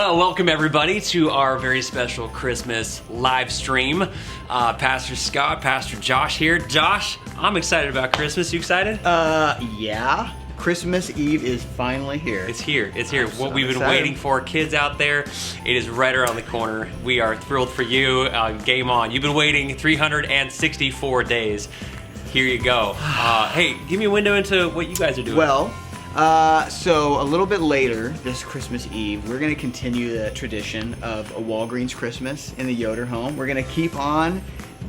Well, welcome everybody to our very special Christmas live stream. Pastor Scott, Pastor Josh here. Josh, I'm excited about Christmas. You excited? Yeah. Christmas Eve is finally here. It's here. It's here. What we've been waiting for, kids out there. It is right around the corner. We are thrilled for you. Game on. You've been waiting 364 days. Here you go. Hey, give me a window into what you guys are doing. Well, so a little bit later this Christmas Eve, we're going to continue the tradition of a Walgreens Christmas in the Yoder home. We're going to keep on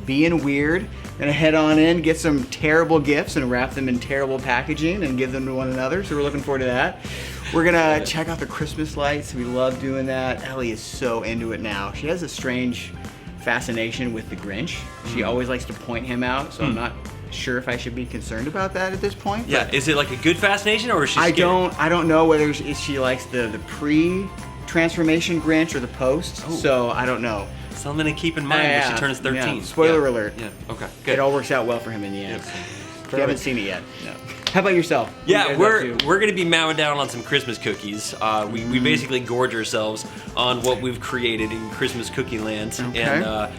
being weird. We're going to head on in, get some terrible gifts and wrap them in terrible packaging and give them to one another. So we're looking forward to that. We're going to check out the Christmas lights. We love doing that. Ellie is so into it now. She has a strange fascination with the Grinch. She always likes to point him out, so I'm not sure if I should be concerned about that at this point. Yeah, is it like a good fascination or is she scared? I don't know whether she likes the pre-transformation Grinch or the post. Oh. So I don't know. Something to keep in mind when she turns 13. Yeah. Spoiler alert. Yeah. Okay. Good. It all works out well for him in the end. If you haven't seen it yet. No. How about yourself? Yeah, we're going to be mowing down on some Christmas cookies. We basically gorge ourselves on what we've created in Christmas cookie land, and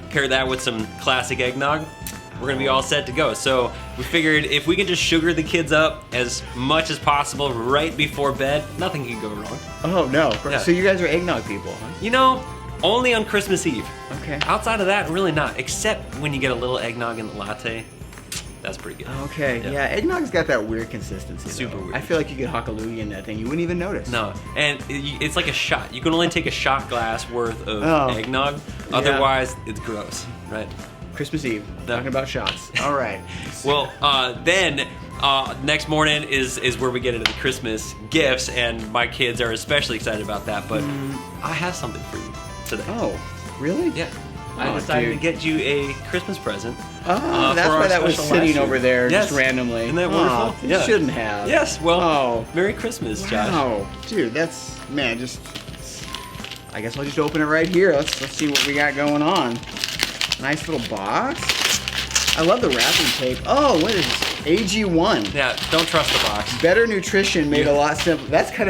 pair that with some classic eggnog. We're going to be all set to go. So we figured if we can just sugar the kids up as much as possible right before bed, nothing can go wrong. Oh, no. Yeah. So you guys are eggnog people, huh? You know, only on Christmas Eve. Okay. Outside of that, really not. Except when you get a little eggnog in the latte. That's pretty good. Okay. Yeah, eggnog's got that weird consistency. Super weird. I feel like you could hockaloogie in that thing. You wouldn't even notice. No. And it's like a shot. You can only take a shot glass worth of eggnog. Otherwise, it's gross, right? Christmas Eve, talking about shots. All right. Well, then next morning is where we get into the Christmas gifts, and my kids are especially excited about that. But I have something for you today. Oh, really? Yeah. I decided to get you a Christmas present. Oh, that's why that was sitting over there just randomly. Isn't that wonderful? You shouldn't have. Yes. Well, Merry Christmas, Josh. Oh, dude, that's I guess I'll just open it right here. Let's see what we got going on. Nice little box. I love the wrapping tape. Oh, what is this? AG1. Yeah, don't trust the box. Better nutrition made a lot simpler. That's kind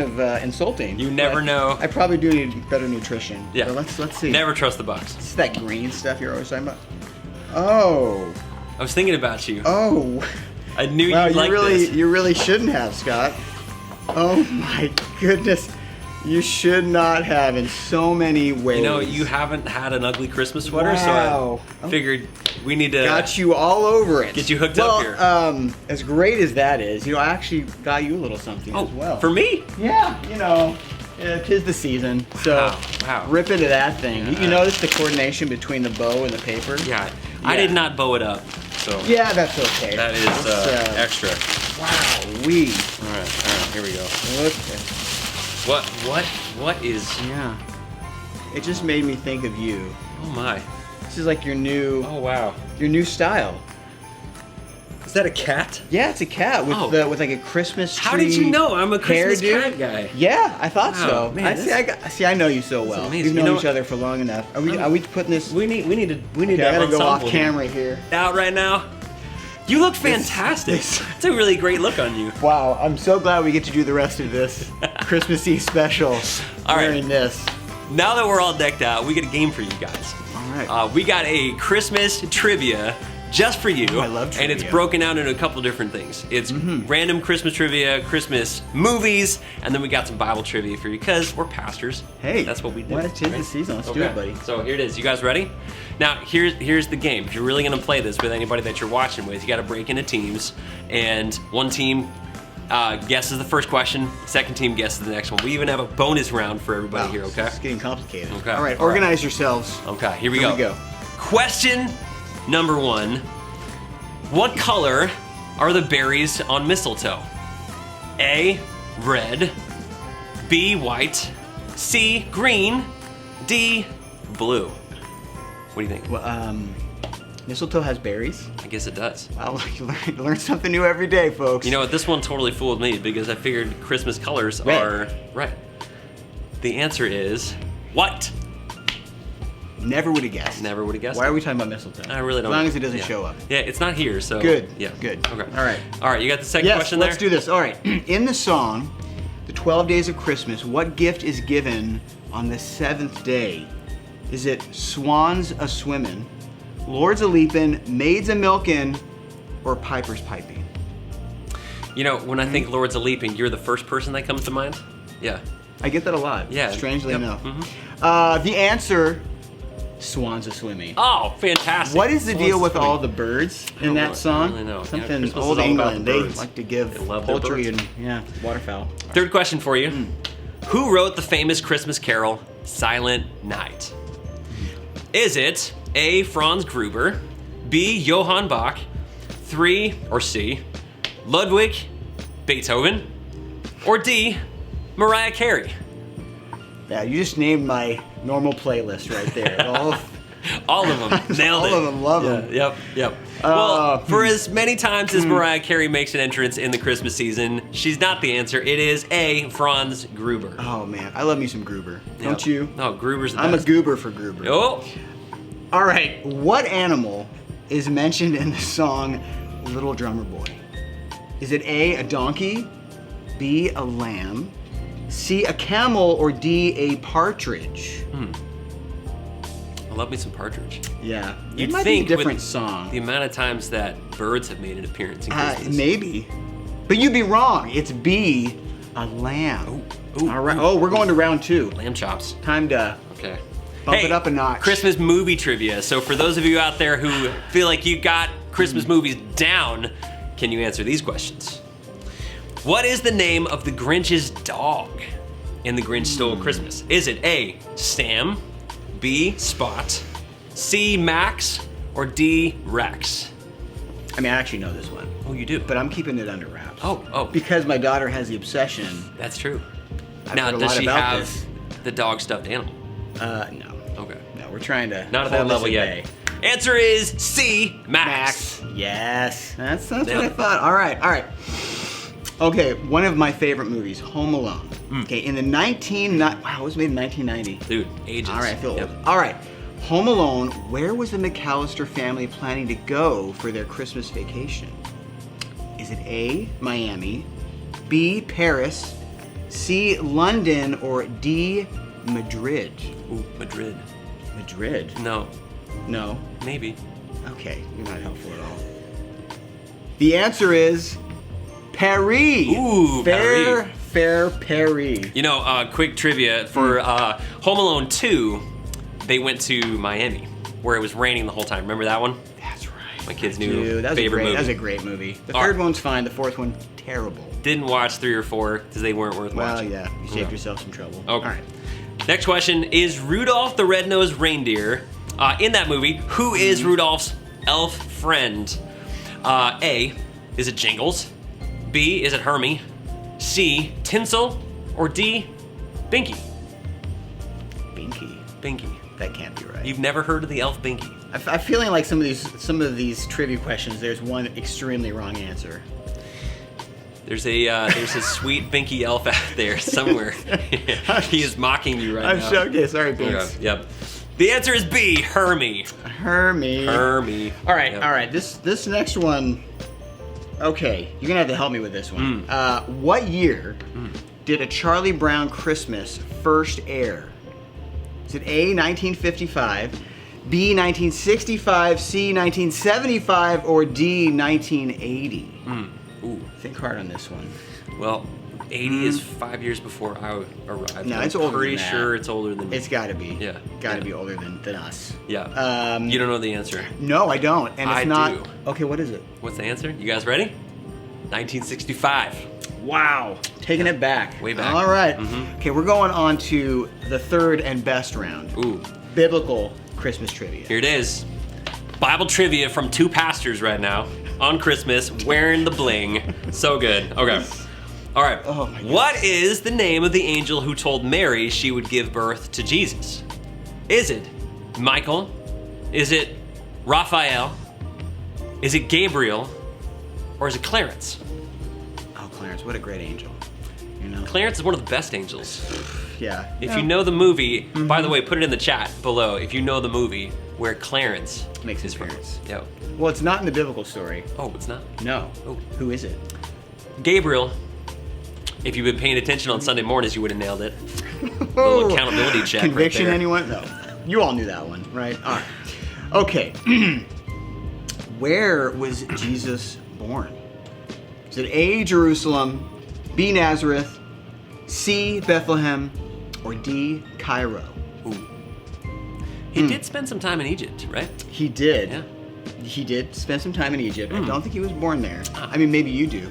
of insulting. You never know. I probably do need better nutrition. Yeah. But let's see. Never trust the box. It's that green stuff you're always talking about. Oh. I was thinking about you. Oh. I knew you'd like this. You really shouldn't have, Scott. Oh my goodness. You should not have in so many ways. You know, you haven't had an ugly Christmas sweater, so I figured we need to... Got you all over it. Get you hooked up here. As great as that is, I actually got you a little something as well. For me? Yeah, 'tis the season, so rip into that thing. Yeah. You notice the coordination between the bow and the paper? Yeah, I did not bow it up, so... Yeah, that's okay. That is extra. Wow, All right, here we go. Okay. What is... Yeah. It just made me think of you. Oh my. This is like your new... Oh wow. Your new style. Is that a cat? Yeah, it's a cat with like a Christmas tree. How did you know I'm a Christmas hairdo. cat guy? Yeah, I thought so. Man, I know you so well. Amazing. We've known each other for long enough. Are we putting this? We need I to have gotta go off ensemble camera here. Out right now. You look fantastic. It's a really great look on you. Wow, I'm so glad we get to do the rest of this Christmas Eve special wearing this. Now that we're all decked out, we got a game for you guys. All right. We got a Christmas trivia just for you. Oh, I love trivia. And it's broken out into a couple different things. It's random Christmas trivia, Christmas movies, and then we got some Bible trivia for you because we're pastors. Hey, that's what we do. Well, it's the season. Let's do it, buddy. So here it is. You guys ready? Now, here's the game. If you're really going to play this with anybody that you're watching with, you got to break into teams, and one team guesses the first question, second team guesses the next one. We even have a bonus round for everybody here, okay? It's getting complicated. Okay. All right, organize yourselves. Okay, here we go. Question number 1. What color are the berries on mistletoe? A, red, B, white, C, green, D, blue. What do you think? Well, mistletoe has berries. I guess it does. Wow, you learn something new every day, folks. You know what? This one totally fooled me because I figured Christmas colors are red. The answer is white. Never would have guessed. Never would have guessed. Why are we talking about mistletoe? I really don't. As long as it doesn't show up. Yeah, it's not here, so. Good. Yeah. Good. Okay. All right. All right, you got the second question there? Let's do this. All right. In the song, the 12 days of Christmas, what gift is given on the 7th day? Is it swans a swimmin', lords a leapin', maids a milkin', or pipers piping? You know, when I think Lords a Leaping, you're the first person that comes to mind? Yeah. I get that a lot. Yeah. Strangely Yep. enough. Mhm. The answer, swans a swimming. Oh, fantastic. What is the Swans deal with swimming. all the birds in that I song? don't really know. Something Christmas is old all about England. the They birds. like to give They love their poultry birds. and waterfowl. Third question for you. Who wrote the famous Christmas carol, Silent Night? Is it A, Franz Gruber, B, Johann Bach, 3, or C, Ludwig, Beethoven, or D, Mariah Carey? Yeah, you just named my normal playlist right there. All of them. Nailed it. All of them. Love them. Yep. Well, for as many times as Mariah Carey makes an entrance in the Christmas season, she's not the answer. It is A, Franz Gruber. Oh man, I love me some Gruber. Yep. Don't you? No, Gruber's the I'm a best. goober for Gruber. Oh, All right, what animal is mentioned in the song Little Drummer Boy? Is it A, a donkey, B, a lamb, C, a camel, or D, a partridge? I love me some partridge. Yeah, You'd it might think be a different with song. The amount of times that birds have made an appearance in Christmas. Maybe, but you'd be wrong. It's B, a lamb. Ooh, All right. ooh. Oh, we're going to round 2. Lamb chops. Time to Okay. bump it up a notch. Christmas movie trivia. So for those of you out there who feel like you got Christmas movies down, can you answer these questions? What is the name of the Grinch's dog in The Grinch Stole Christmas? Is it A, Sam, B, Spot, C, Max, or D, Rex? I mean, I actually know this one, Oh, you do? but I'm keeping it under wraps. Oh. Because my daughter has the obsession. That's true. I've Now, heard a does lot she about have this. the dog stuffed animal? No. Okay. No, we're trying to Not at that hold this level at yet. bay. Answer is C, Max. Yes. That's what Nailed I it. thought. All right. Okay, one of my favorite movies, Home Alone. Okay, in the wow, it was made in 1990. Dude, ages. All right, I feel Yep. old. All right, Home Alone, where was the McAllister family planning to go for their Christmas vacation? Is it A, Miami, B, Paris, C, London, or D, Madrid? Ooh, Madrid. Madrid? No, No. maybe. Okay, you're not helpful at all. The answer is Paris. Ooh, Paris. Fair Paris. You know, quick trivia for Home Alone 2, they went to Miami where it was raining the whole time. Remember that one? That's right. My kids knew. Dude, that was favorite movie. That was a great movie. The All third right. one's fine. The fourth one, terrible. Didn't watch 3 or 4 because they weren't worth Well, watching. yeah, you saved yourself some trouble. Okay. All right. Next question is Rudolph the Red-Nosed Reindeer. In that movie, who is Rudolph's elf friend? A, is it Jingles? B, is it Hermie? C, Tinsel? Or D, Binky? Binky. That can't be right. You've never heard of the elf Binky? I'm feeling like some of these trivia questions. There's one extremely wrong answer. There's a sweet Binky elf out there somewhere. He is mocking you right now. Okay, sorry, Binks. Okay, yep. The answer is B, Hermie. Hermie. All right, all right. This next one. Okay, you're gonna have to help me with this one. What year did A Charlie Brown Christmas first air? Is it A, 1955, B, 1965, C, 1975, or D, 1980? Ooh. Think hard on this one. Well, 80 is 5 years before I arrived. No, I'm it's older pretty than that. sure it's older than me. It's gotta be. Yeah. Gotta Yeah. be older than us. Yeah. You don't know the answer. No, I don't. And it's I not. do. Okay, what is it? What's the answer? You guys ready? 1965. Wow. Taking it back. Way back. All right. Mhm. Okay, we're going on to the third and best round. Ooh. Biblical Christmas trivia. Here it is. Bible trivia from 2 pastors right now on Christmas wearing the bling. So good. Okay. All right. Oh my goodness. What is the name of the angel who told Mary she would give birth to Jesus? Is it Michael? Is it Raphael? Is it Gabriel? Or is it Clarence? Oh, Clarence, what a great angel. You know? Clarence is one of the best angels. Yeah. If you know the movie, by the way, put it in the chat below if you know the movie where Clarence Makes his is from. appearance. Yeah. Well, it's not in the biblical story. Oh, it's not? No. Oh. Who is it? Gabriel If you've been paying attention on Sunday mornings, you would have nailed it. Little accountability check. Conviction, right there. anyone? No. You all knew that one, right? All right. Okay. Where was Jesus born? Is it A, Jerusalem, B, Nazareth, C, Bethlehem, or D, Cairo? Ooh. He did spend some time in Egypt, right? He did. Yeah. He did spend some time in Egypt. I don't think he was born there. I mean, maybe you do.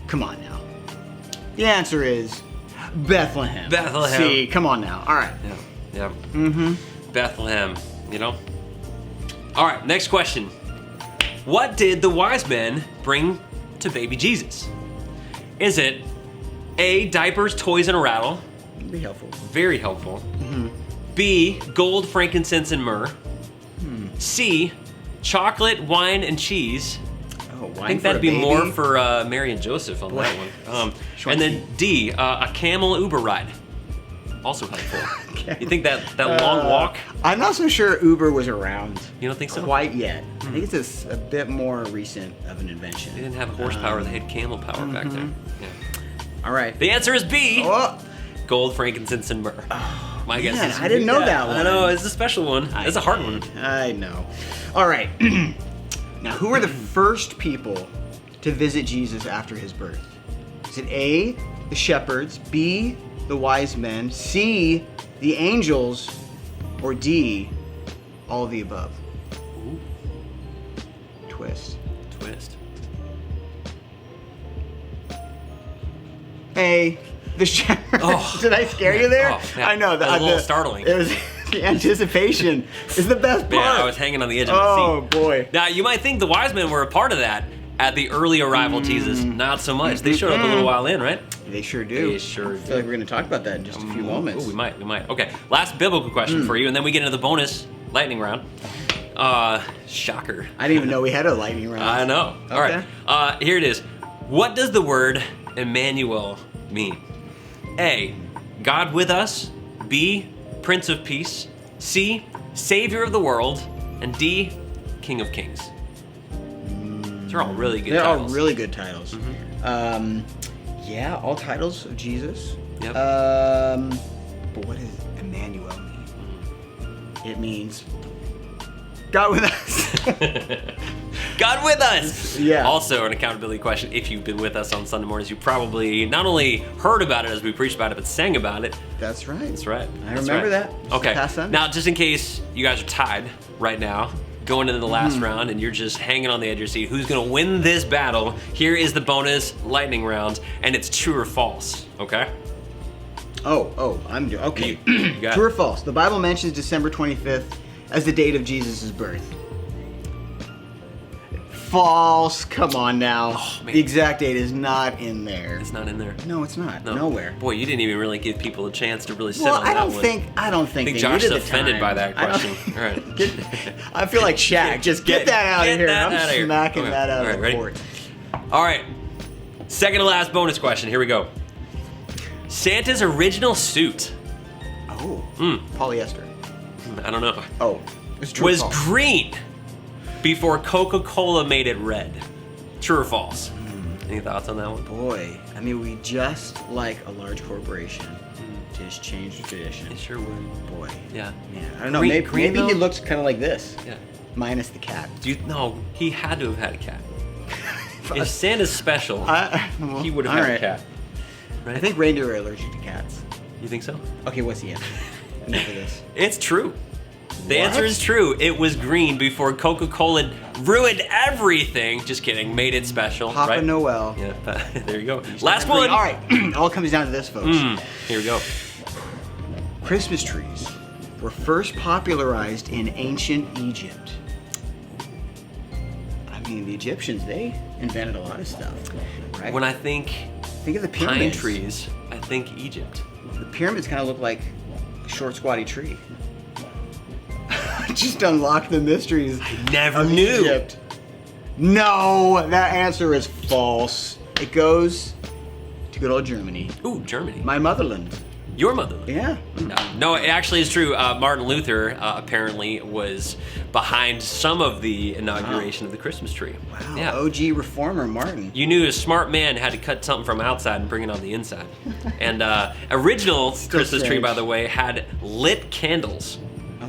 Come on now. The answer is Bethlehem. Bethlehem. See, come on now. All right. Yeah. Mm-hmm. Bethlehem, you know? All right, next question. What did the wise men bring to baby Jesus? Is it A, diapers, toys, and a rattle? Be helpful. Very helpful. B, gold, frankincense, and myrrh. C, chocolate, wine, and cheese. Oh, wine I think for that'd a be baby? more for Mary and Joseph on that one. And then D, a camel Uber ride. Also helpful. You think that long walk? I'm not so sure Uber was around. You don't think so? Quite yet. I think it's a bit more recent of an invention. They didn't have horsepower, they had camel power back there. Yeah. All right. The answer is B, Oh, gold, frankincense, and myrrh. My guess man, is I didn't know that one. I know, it's a special one. It's a hard one. I know. All right. Now, who were the first people to visit Jesus after his birth? Is it A, the shepherds, B, the wise men, C, the angels, or D, all of the above? Ooh. Twist. A, the shepherds. Oh. Did I scare you there? Oh, yeah. I know. That was a little startling. It was, the anticipation is the best part. Yeah, I was hanging on the edge of my Oh, seat. boy. Now, you might think the wise men were a part of that at the early arrival of Jesus. Not so much. They showed up a little while in, right? They sure do. They sure I feel like we're going to talk about that in just a few moments. Ooh, we might. Okay, last biblical question for you, and then we get into the bonus lightning round. Shocker. I didn't even know we had a lightning round. I know. All right. Here it is. What does the word Emmanuel mean? A, God with us. B, Prince of Peace. C, Savior of the world. And D, King of Kings. These are all really good They're titles. all really good titles. Yeah, all titles of Jesus. Yep. But what does Emmanuel mean? It means God with us. God with us! Yeah. Also, an accountability question. If you've been with us on Sunday mornings, you probably not only heard about it as we preached about it, but sang about it. That's right. That's right. I That's remember right. that. Okay. Past Sunday. Now, just in case you guys are tied right now, going into the last round, and you're just hanging on the edge of your seat, who's going to win this battle? Here is the bonus lightning round, and it's true or false. Okay. Okay. You got True or it. false? The Bible mentions December 25th as the date of Jesus' birth. False. Come on now. Oh, man. The exact date is not in there. It's not in there. No, it's not. No. Nowhere. Boy, you didn't even really give people a chance to really sit Well, on I that don't one. think. I don't think. I think they Josh is needed the offended time. by that I don't- question. All right. I feel like Shaq. Just get that out get of here. that I'm outta here. smacking Okay. that out All right, of the ready? court. All right. Second to last bonus question. Here we go. Santa's original suit, Oh. Polyester. I don't know, Oh. It's true. or was false? green before Coca-Cola made it red. True or false? Any thoughts on that one? Boy, I mean, we just like a large corporation just changed the tradition. It sure would. Boy. Yeah. Man, I don't know. Green- maybe green, maybe he though? looks kind of like this, Yeah. minus the cat. No, he had to have had a cat. If Santa's special, Well, he would have all had a right. cat. Right? I think reindeer are allergic to cats. You think so? Okay, what's the answer? Enough of this. It's true. The What? answer is true. It was green before Coca-Cola ruined everything. Just kidding. Made it special. Papa right? Noel. Yeah. There you go. Last Green. one. All right. All comes down to this, folks. Here we go. Christmas trees were first popularized in ancient Egypt. I mean, the Egyptians, they invented a lot of stuff, right? When I think Think of the pine pyramids. trees, I think Egypt. The pyramids kind of look like a short, squatty tree. Just unlock the mysteries. Never of knew. Egypt. No, that answer is false. It goes to good old Germany, Ooh, Germany. my motherland. Your mother. Yeah. No, it actually is true. Martin Luther apparently was behind some of the inauguration of the Christmas tree. Wow. Yeah. OG reformer Martin. You knew a smart man had to cut something from outside and bring it on the inside. And original Christmas tree, by the way, had lit candles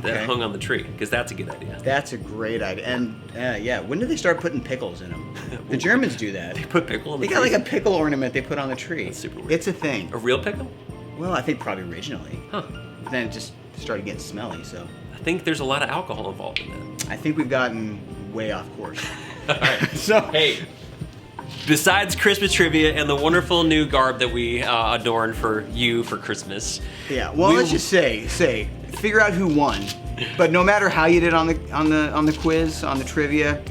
that hung on the tree, because that's a good idea. That's a great idea. And yeah, when did they start putting pickles in them? The Germans do that. They put pickle on the tree? They got like a pickle ornament they put on the tree. That's super weird. It's a thing. A real pickle? Well, I think probably originally. Huh. But then it just started getting smelly, so. I think there's a lot of alcohol involved in that. I think we've gotten way off course. All right. So, hey, besides Christmas trivia and the wonderful new garb that we adorned for you for Christmas. Yeah, well, let's just say, figure out who won. But no matter how you did on the quiz, on the trivia,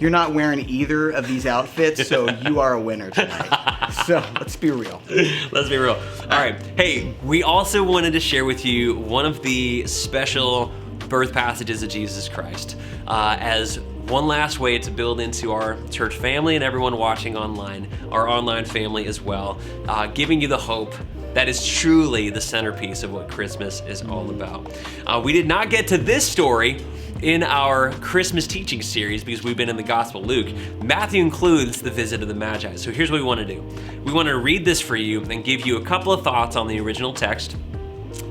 you're not wearing either of these outfits, so you are a winner tonight. So let's be real. Let's be real. All right. Hey, we also wanted to share with you one of the special birth passages of Jesus Christ as one last way to build into our church family and everyone watching online, our online family as well, giving you the hope that is truly the centerpiece of what Christmas is all about. We did not get to this story in our Christmas teaching series because we've been in the Gospel of Luke. Matthew includes the visit of the Magi. So here's what we want to do. We want to read this for you and give you a couple of thoughts on the original text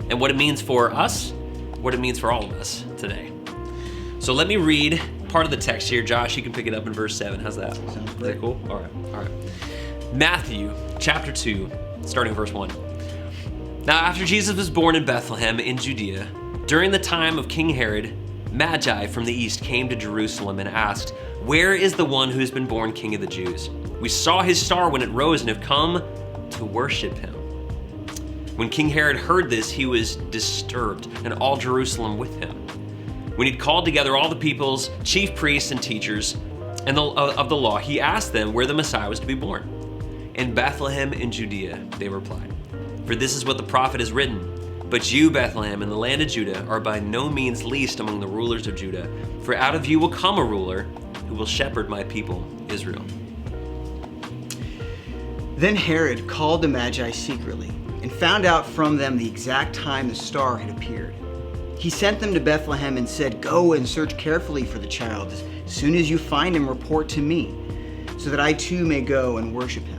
and what it means for us, what it means for all of us today. So let me read part of the text here. Josh, you can pick it up in verse 7. How's that? Sounds Is great. that cool? All right. Matthew chapter 2, starting verse 1. Now after Jesus was born in Bethlehem in Judea, during the time of King Herod, Magi from the east came to Jerusalem and asked, "Where is the one who has been born King of the Jews? We saw his star when it rose and have come to worship him." When King Herod heard this, he was disturbed, and all Jerusalem with him. When he'd called together all the people's chief priests and teachers of the law, he asked them where the Messiah was to be born. "In Bethlehem in Judea," they replied, "for this is what the prophet has written. But you, Bethlehem, in the land of Judah, are by no means least among the rulers of Judah, for out of you will come a ruler who will shepherd my people, Israel." Then Herod called the Magi secretly and found out from them the exact time the star had appeared. He sent them to Bethlehem and said, "Go and search carefully for the child. As soon as you find him, report to me, so that I too may go and worship him."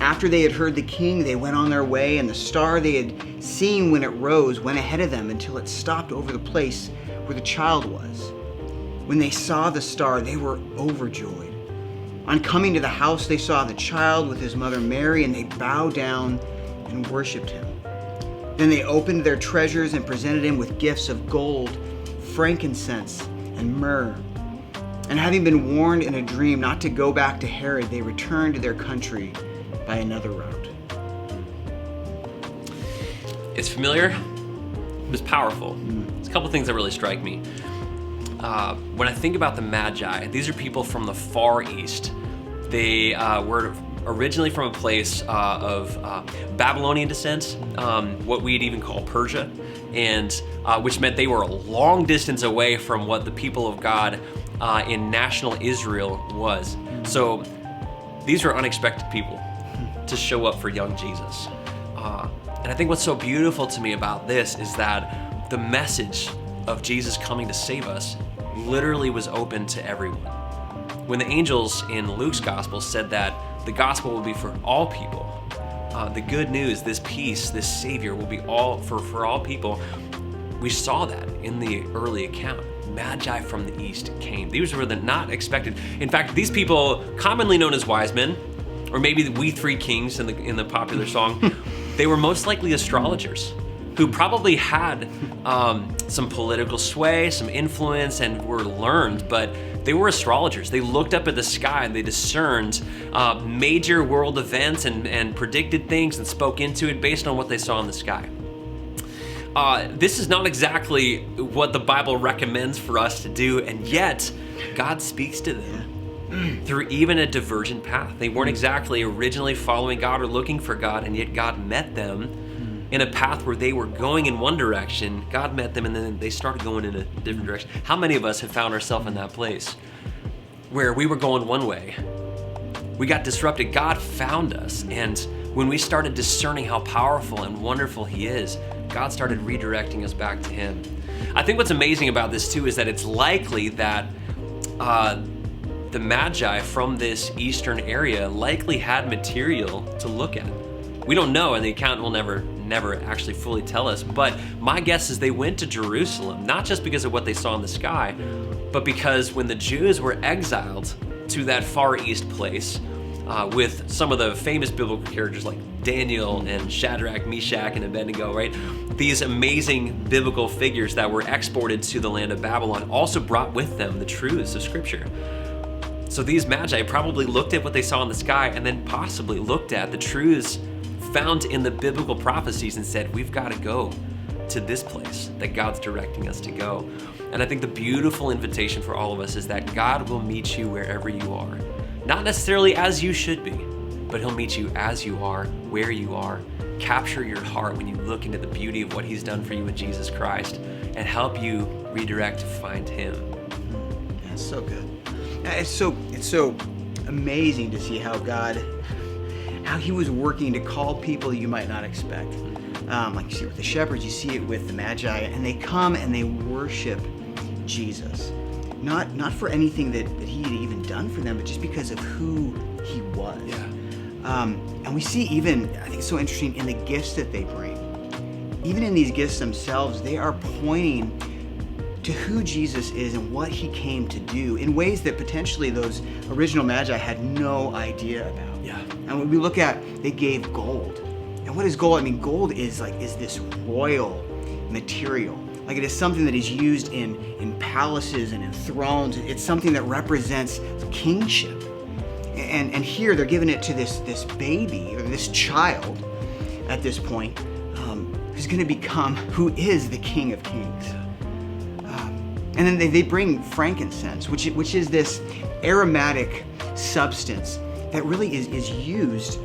After they had heard the king, they went on their way, and the star they had seen when it rose went ahead of them until it stopped over the place where the child was. When they saw the star, they were overjoyed. On coming to the house, they saw the child with his mother Mary, and they bowed down and worshipped him. Then they opened their treasures and presented him with gifts of gold, frankincense, and myrrh. And having been warned in a dream not to go back to Herod, they returned to their country by another route. It's familiar. It was powerful. There's a couple things that really strike me. When I think about the Magi, these are people from the Far East. They were originally from a place of Babylonian descent, what we'd even call Persia, and which meant they were a long distance away from what the people of God in national Israel was. So these were unexpected people to show up for young Jesus. And I think what's so beautiful to me about this is that the message of Jesus coming to save us literally was open to everyone. When the angels in Luke's gospel said that the gospel will be for all people, the good news, this peace, this Savior will be all for all people, we saw that in the early account. Magi from the east came. These were the not expected. In fact, these people, commonly known as wise men, or maybe the We Three Kings in the popular song, they were most likely astrologers who probably had some political sway, some influence, and were learned, but they were astrologers. They looked up at the sky and they discerned major world events and predicted things and spoke into it based on what they saw in the sky. This is not exactly what the Bible recommends for us to do, and yet God speaks to them through even a divergent path. They weren't exactly originally following God or looking for God, and yet God met them in a path where they were going in one direction. God met them, and then they started going in a different direction. How many of us have found ourselves in that place where we were going one way, we got disrupted, God found us and when we started discerning how powerful and wonderful he is, God started redirecting us back to him. I think what's amazing about this too is that it's likely that the Magi from this eastern area likely had material to look at. We don't know, and the account will never actually fully tell us, but my guess is they went to Jerusalem, not just because of what they saw in the sky, but because when the Jews were exiled to that Far East place, with some of the famous biblical characters like Daniel and Shadrach, Meshach, and Abednego, right? These amazing biblical figures that were exported to the land of Babylon also brought with them the truths of Scripture. So these Magi probably looked at what they saw in the sky and then possibly looked at the truths found in the biblical prophecies and said, we've got to go to this place that God's directing us to go. And I think the beautiful invitation for all of us is that God will meet you wherever you are. Not necessarily as you should be, but he'll meet you as you are, where you are, capture your heart when you look into the beauty of what he's done for you in Jesus Christ, and help you redirect to find him. That's so good. It's so amazing to see how he was working to call people you might not expect. Like you see it with the shepherds, you see it with the Magi, and they come and they worship Jesus. Not for anything that he had even done for them, but just because of who he was. Yeah. And we see even, I think it's so interesting, in the gifts that they bring. Even in these gifts themselves, they are pointing to who Jesus is and what he came to do in ways that potentially those original Magi had no idea about. Yeah. And when we look at, they gave gold. And what is gold? I mean, gold is this royal material. Like, it is something that is used in palaces and in thrones. It's something that represents kingship. And here they're giving it to this baby, or this child at this point, who's going to become, who is the King of Kings. And then they bring frankincense, which is this aromatic substance that really is used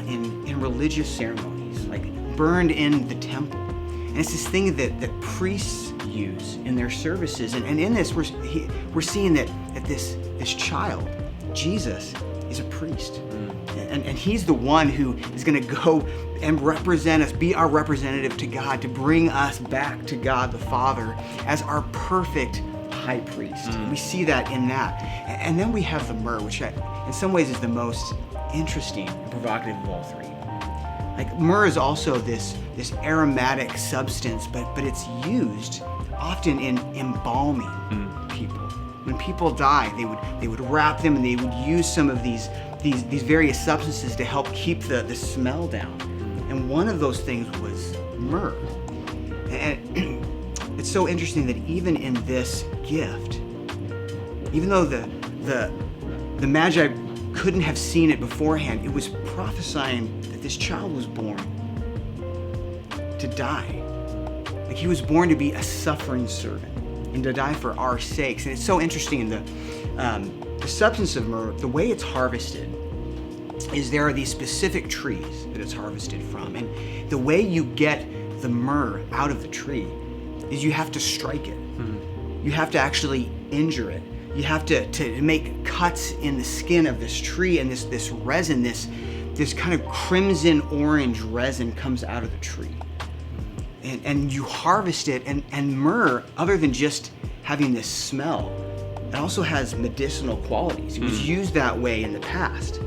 in religious ceremonies, like burned in the temple. And it's this thing that priests use in their services. And in this, we're seeing that this child, Jesus, is a priest. And he's the one who is going to go and represent us, be our representative to God, to bring us back to God the Father as our perfect high priest. We see that in that. And then we have the myrrh, which in some ways is the most interesting and provocative of all three. Like, myrrh is also this aromatic substance, but it's used often in embalming people. When people die, they would wrap them, and they would use some of these various substances to help keep the smell down. And one of those things was myrrh. And it's so interesting that even in this gift, even though the Magi couldn't have seen it beforehand, it was prophesying that this child was born to die. Like, he was born to be a suffering servant and to die for our sakes. And it's so interesting in the substance of myrrh, the way it's harvested is there are these specific trees that it's harvested from. And the way you get the myrrh out of the tree is you have to strike it. You have to actually injure it. You have to make cuts in the skin of this tree, and this resin, this kind of crimson orange resin comes out of the tree. And you harvest it, and myrrh, other than just having this smell, it also has medicinal qualities. It was used that way in the past.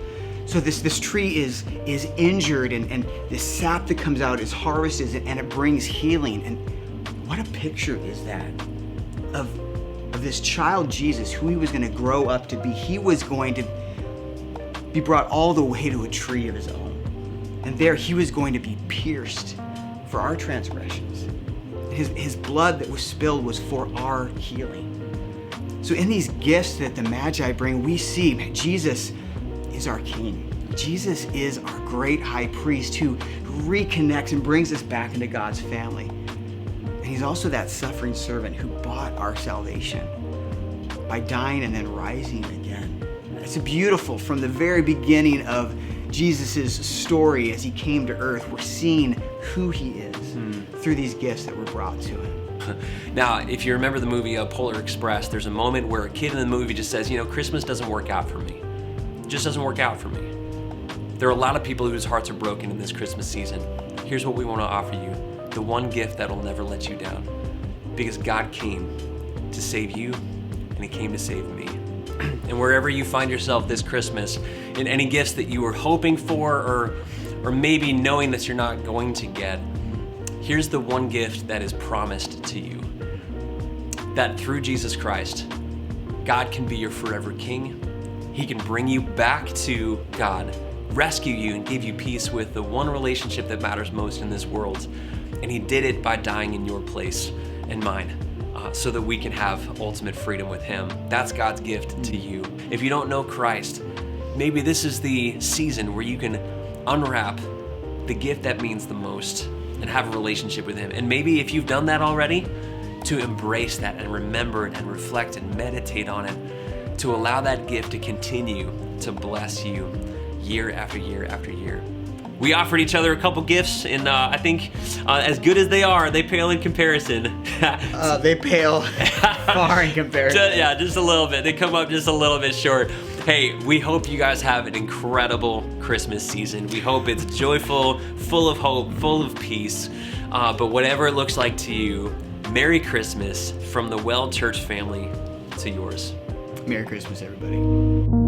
So this tree is injured, and this sap that comes out is harvested, and it brings healing. And what a picture is that of this child Jesus, who he was going to grow up to be. He was going to be brought all the way to a tree of his own. And there he was going to be pierced for our transgressions. His blood that was spilled was for our healing. So in these gifts that the Magi bring, we see Jesus is our King. Jesus is our great high priest who reconnects and brings us back into God's family. And he's also that suffering servant who bought our salvation by dying and then rising again. It's beautiful. From the very beginning of Jesus' story as he came to earth, we're seeing who he is through these gifts that were brought to him. Now, if you remember the movie Polar Express, there's a moment where a kid in the movie just says, Christmas doesn't work out for me. It just doesn't work out for me. There are a lot of people whose hearts are broken in this Christmas season. Here's what we want to offer you, the one gift that'll never let you down. Because God came to save you, and he came to save me. And wherever you find yourself this Christmas, in any gifts that you were hoping for or maybe knowing that you're not going to get, here's the one gift that is promised to you. That through Jesus Christ, God can be your forever king. He can bring you back to God, rescue you, and give you peace with the one relationship that matters most in this world. And he did it by dying in your place and mine, so that we can have ultimate freedom with him. That's God's gift to you. If you don't know Christ, maybe this is the season where you can unwrap the gift that means the most and have a relationship with him. And maybe if you've done that already, to embrace that and remember it and reflect and meditate on it, to allow that gift to continue to bless you year after year after year. We offered each other a couple gifts, and I think as good as they are, they pale in comparison. They pale far in comparison. Just a little bit. They come up just a little bit short. Hey, we hope you guys have an incredible Christmas season. We hope it's joyful, full of hope, full of peace. But whatever it looks like to you, Merry Christmas from the Well Church family to yours. Merry Christmas, everybody.